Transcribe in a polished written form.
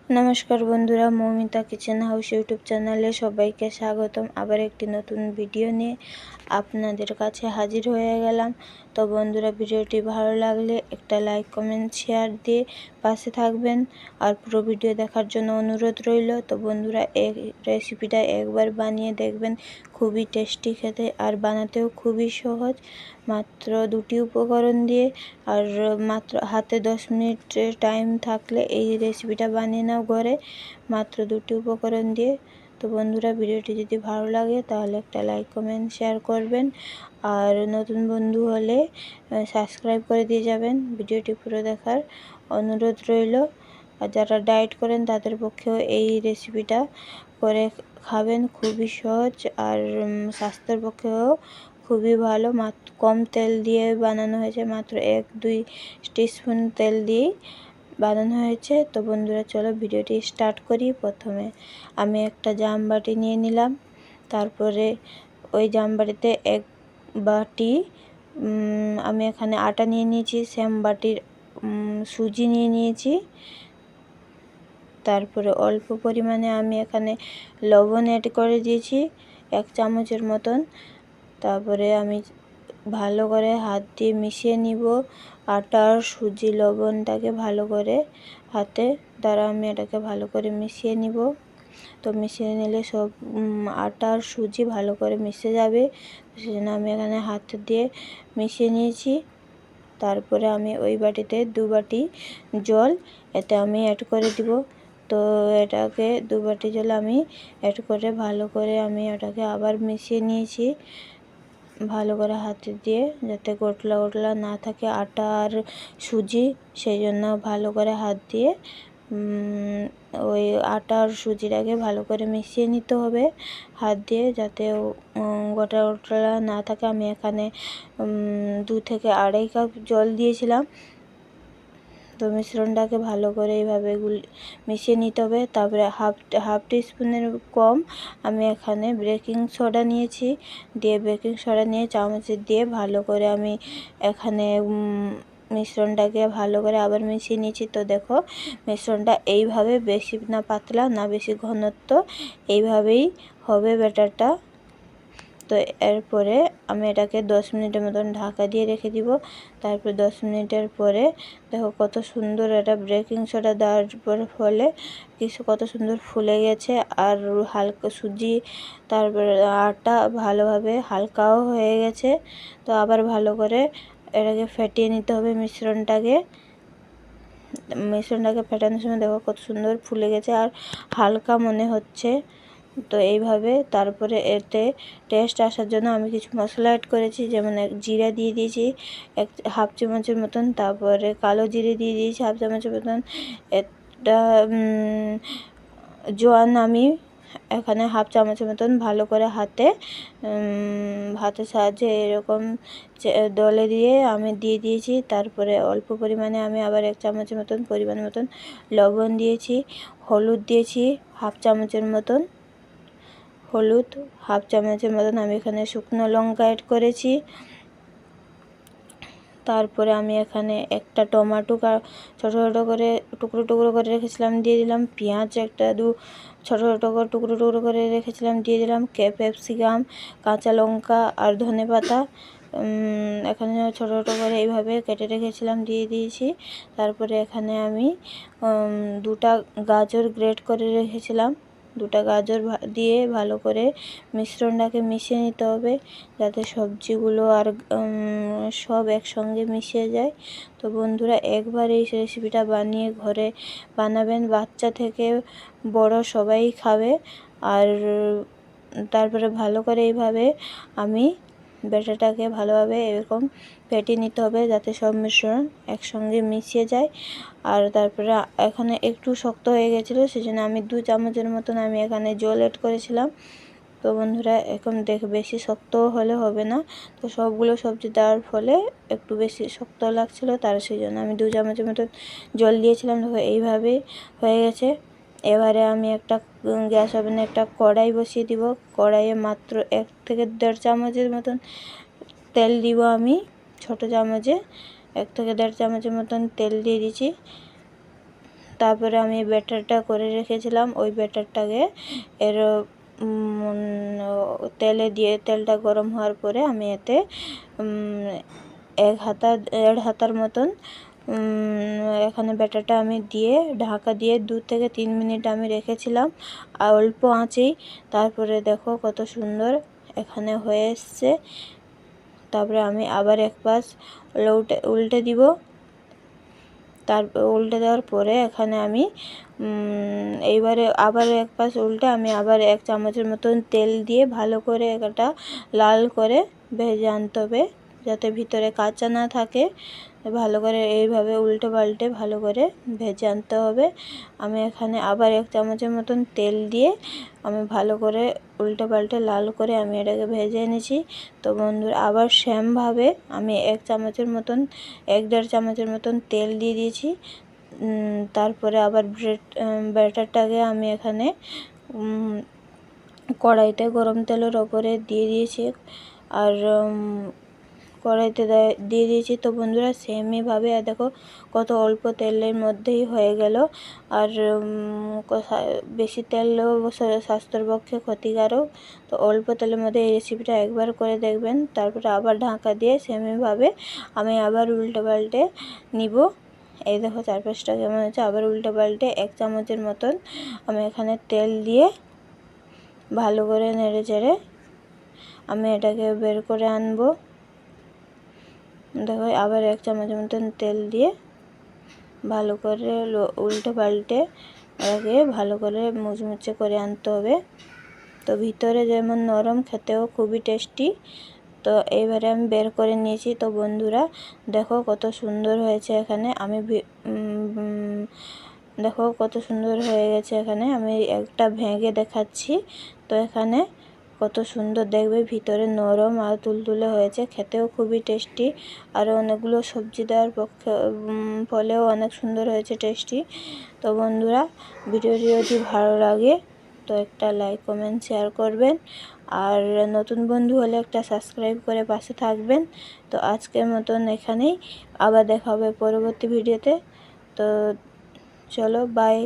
নমস্কার বন্ধুরা, Moumita kitchen house YouTube চ্যানেলে সবাইকে স্বাগতম। আবার একটি নতুন ভিডিও নিয়ে আপনাদের কাছে হাজির হয়ে গেলাম। তো বন্ধুরা, ভিডিওটি ভালো লাগলে একটা লাইক, কমেন্ট, শেয়ার দিয়ে পাশে থাকবেন। আর পুরো ভিডিও দেখার জন্য অনুরোধ রইল। তো বন্ধুরা, এই রেসিপিটা একবার বানিয়ে দেখবেন, খুবই টেস্টি খেতে আর বানাতেও খুবই সহজ। মাত্র 2টি উপকরণ দিয়ে আর মাত্র হাতে 10 মিনিট টাইম থাকলে এই রেসিপিটা বানিয়ে নাও ঘরে, মাত্র 2টি উপকরণ দিয়ে। তো বন্ধুরা, ভিডিওটি যদি ভালো লাগে তাহলে একটা লাইক, কমেন্ট, শেয়ার করবেন। আর নতুন বন্ধু হলে সাবস্ক্রাইব করে দিয়ে যাবেন। ভিডিওটি পুরো দেখার অনুরোধ রইল। আর যারা ডায়েট করেন তাদের পক্ষেও এই রেসিপিটা করে খাবেন, খুবই সহজ আর স্বাস্থ্যের পক্ষেও খুবই ভালো। মাত্র কম তেল দিয়ে বানানো হয়েছে, মাত্র 1-2 টিস্পুন তেল দিয়েই বানানো হয়েছে। তো বন্ধুরা, চলো ভিডিওটি স্টার্ট করি। প্রথমে আমি একটা জামবাটি নিয়ে নিলাম, তারপরে ওই জামবাটিতে 1 বাটি আমি এখানে আটা নিয়ে নিয়েছি, সেম বাটির সুজি নিয়ে নিয়েছি। তারপরে অল্প পরিমাণে আমি এখানে লবণ অ্যাড করে দিয়েছি 1 চামচের মতন। তারপরে আমি ভালো করে হাত দিয়ে মিশিয়ে নিব আটার সুজি লবণটাকে ভালো করে হাতে দ্বারা আমি এটাকে ভালো করে মিশিয়ে নিব। তো মিশিয়ে নিলে সব আটার সুজি ভালো করে মিশে যাবে, সেজন্য আমি এখানে হাত দিয়ে মিশিয়ে নিয়েছি। তারপরে আমি ওই বাটিতে 2 বাটি জল এতে আমি অ্যাড করে দিব। তো এটাকে 2 বাটি জল আমি অ্যাড করে ভালো করে আমি এটাকে আবার মিশিয়ে নিয়েছি ভালো করে হাতে দিয়ে, যাতে গোটলা গোটলা না থাকে আটা আর সুজি। সেই জন্য ভালো করে হাত দিয়ে ওই আটা আর সুজিটাকে ভালো করে মিশিয়ে নিতে হবে হাত দিয়ে, যাতে গোটা গোটলা না থাকে। আমি এখানে 2 থেকে 2.5 কাপ জল দিয়েছিলাম। তো মিশ্রণটাকে ভালো করে এইভাবে মিশিয়ে নিতে হবে। তারপরে হাফ টিস্পুনের কম আমি এখানে বেকিং সোডা নিয়েছি, দিয়ে বেকিং সোডা নিয়ে চামচে দিয়ে ভালো করে আমি এখানে মিশ্রণটাকে ভালো করে আবার মিশিয়ে নিয়েছি। তো দেখো, মিশ্রণটা এইভাবে, বেশি না পাতলা না বেশি ঘনত্ব, এইভাবেই হবে ব্যাটারটা। তো এরপরে আমি এটাকে 10 মিনিটের মতন ঢাকা দিয়ে রেখে দিব। তারপর 10 মিনিটের পরে দেখো কত সুন্দর এটা বেকিং সোডা দেওয়ার ফলে কত সুন্দর ফুলে গেছে আর হালকা সুজি তারপরে আটা ভালোভাবে হালকাও হয়ে গেছে। তো আবার ভালো করে এটাকে ফেটিয়ে নিতে হবে মিশ্রণটাকে ফেটানোর সময় দেখো কত সুন্দর ফুলে গেছে আর হালকা মনে হচ্ছে। তো এইভাবে তারপরে এতে টেস্ট আসার জন্য আমি কিছু মশলা অ্যাড করেছি, যেমন জিরা দিয়ে দিয়েছি হাফ চামচের মতন, তারপরে কালো জিরে দিয়ে দিয়েছি হাফ চামচের মতন। এটা জোয়ান আমি এখানে হাফ চামচের মতন ভালো করে হাতের সাহায্যে এরকম দলে দিয়ে আমি দিয়ে দিয়েছি। তারপরে অল্প পরিমাণে আমি আবার 1 চামচের মতন পরিমাণ মতন লবণ দিয়েছি, হলুদ দিয়েছি হাফ চামচের মতন, হাফ চামচের মতন আমি এখানে শুকনো লঙ্কা অ্যাড করেছি। তারপরে আমি এখানে একটা টমেটো ছোটো ছোটো করে টুকরো করে রেখেছিলাম দিয়ে দিলাম, পেঁয়াজ একটা ছোটো ছোটো করে টুকরো করে রেখেছিলাম দিয়ে দিলাম, ক্যাপসিকাম, কাঁচা লঙ্কা আর ধনেপাতা এখানে ছোটো ছোটো করে এইভাবে কেটে রেখেছিলাম দিয়ে দিয়েছি। তারপরে এখানে আমি 2টা গাজর গ্রেট করে রেখেছিলাম, 2টা গাজর দিয়ে ভালো করে মিশ্রণটাকে মিশিয়ে নিতে হবে, যাতে সবজিগুলো আর সব একসঙ্গে মিশে যায়। তো বন্ধুরা, একবার এই রেসিপিটা বানিয়ে ঘরে বানাবেন, বাচ্চা থেকে বড় সবাই খাবে। আর তারপরে ভালো করে এইভাবে আমি ব্যাটারটাকে ভালোভাবে এরকম ফেটিয়ে নিতে হবে, যাতে সব মিশ্রণ একসঙ্গে মিশিয়ে যায়। আর তারপরে এখানে একটু শক্ত হয়ে গেছিলো, সেজন্য আমি 2 চামচের মতন আমি এখানে জল অ্যাড করেছিলাম। তো বন্ধুরা, এখন বেশি শক্ত হলে হবে না, তো সবগুলো সবজি দেওয়ার ফলে একটু বেশি শক্ত লাগছিলো, সেই জন্য আমি 2 চামচের মতন জল দিয়েছিলাম। দেখো এইভাবে হয়ে গেছে। এবারে আমি একটা গ্যাস ওভেনে একটা কড়াই বসিয়ে দিব, কড়াইয়ে মাত্র 1 থেকে 1.5 চামচের মতন তেল দিব আমি, ছোটো চামচে 1 থেকে 1.5 চামচের মতন তেল দিয়ে দিয়েছি। তারপরে আমি ব্যাটারটা করে রেখেছিলাম, ওই ব্যাটারটাকে এর তেলটা গরম হওয়ার পরে আমি এতে 1.5 হাতার মতন এখানে ব্যাটারটা আমি দিয়ে ঢাকা দিয়ে 2 থেকে 3 মিনিট আমি রেখেছিলাম আর অল্প আঁচেই। তারপরে দেখো কত সুন্দর এখানে হয়ে এসছে। তারপরে আমি আবার এক পাশ উল্টে দিব। তারপর উল্টে দেওয়ার পরে এখানে আমি এইবারে আবার এক পাশ উল্টে আমি আবার 1 চামচের মতন তেল দিয়ে ভালো করে এটা লাল করে ভেজে আনতে হবে, যাতে ভিতরে কাঁচা না থাকে। ভালো করে এইভাবে উল্টে পাল্টে ভালো করে ভেজে আনতে হবে। আমি এখানে আবার 1 চামচের মতন তেল দিয়ে আমি ভালো করে উল্টে পাল্টে লাল করে আমি এটাকে ভেজে এনেছি। তো বন্ধুরা আবার সেমভাবে আমি 1 চামচের মতন 1-1.5 চামচের মতন তেল দিয়ে দিয়েছি। তারপরে আবার ব্যাটারটাকে আমি এখানে কড়াইতে গরম তেলের ওপরে দিয়ে দিয়েছি আর কড়াইতে দিয়ে দিয়েছি। তো বন্ধুরা সেমইভাবে দেখো কত অল্প তেলের মধ্যেই হয়ে গেল। আর বেশি তেলও স্বাস্থ্যের পক্ষে ক্ষতিকারক। তো অল্প তেলের মধ্যে এই রেসিপিটা একবার করে দেখবেন। তারপরে আবার ঢাকা দিয়ে সেমইভাবে আমি আবার উল্টে পাল্টে নিব। এই দেখো চারপাশটা কেমন হচ্ছে। আবার উল্টে পাল্টে 1 চামচের মতন আমি এখানে তেল দিয়ে ভালো করে নেড়ে চেড়ে আমি এটাকে বের করে আনবো। দেখো আবার 1 চামচের মতন তেল দিয়ে ভালো করে উল্টে পাল্টে এটাকে ভালো করে মুচমুচে করে আনতে হবে। তো ভিতরে যেমন নরম, খেতেও খুবই টেস্টি। তো এইবারে আমি বের করে নিয়েছি। তো বন্ধুরা দেখো কত সুন্দর হয়েছে। এখানে আমি দেখো কত সুন্দর হয়ে গেছে। এখানে আমি একটা ভেঙে দেখাচ্ছি। তো এখানে কত সুন্দর দেখবে, ভিতরে নরম আর তুলতুলে হয়েছে, খেতেও খুবই টেস্টি। আরও অনেকগুলো সবজি দেওয়ার ফলেও অনেক সুন্দর হয়েছে, টেস্টি। তো বন্ধুরা ভিডিওটি যদি ভালো লাগে তো একটা লাইক কমেন্ট শেয়ার করবেন, আর নতুন বন্ধু হলে একটা সাবস্ক্রাইব করে পাশে থাকবেন। তো আজকের মতন এখানেই, আবার দেখা হবে পরবর্তী ভিডিওতে। তো চলো বাই।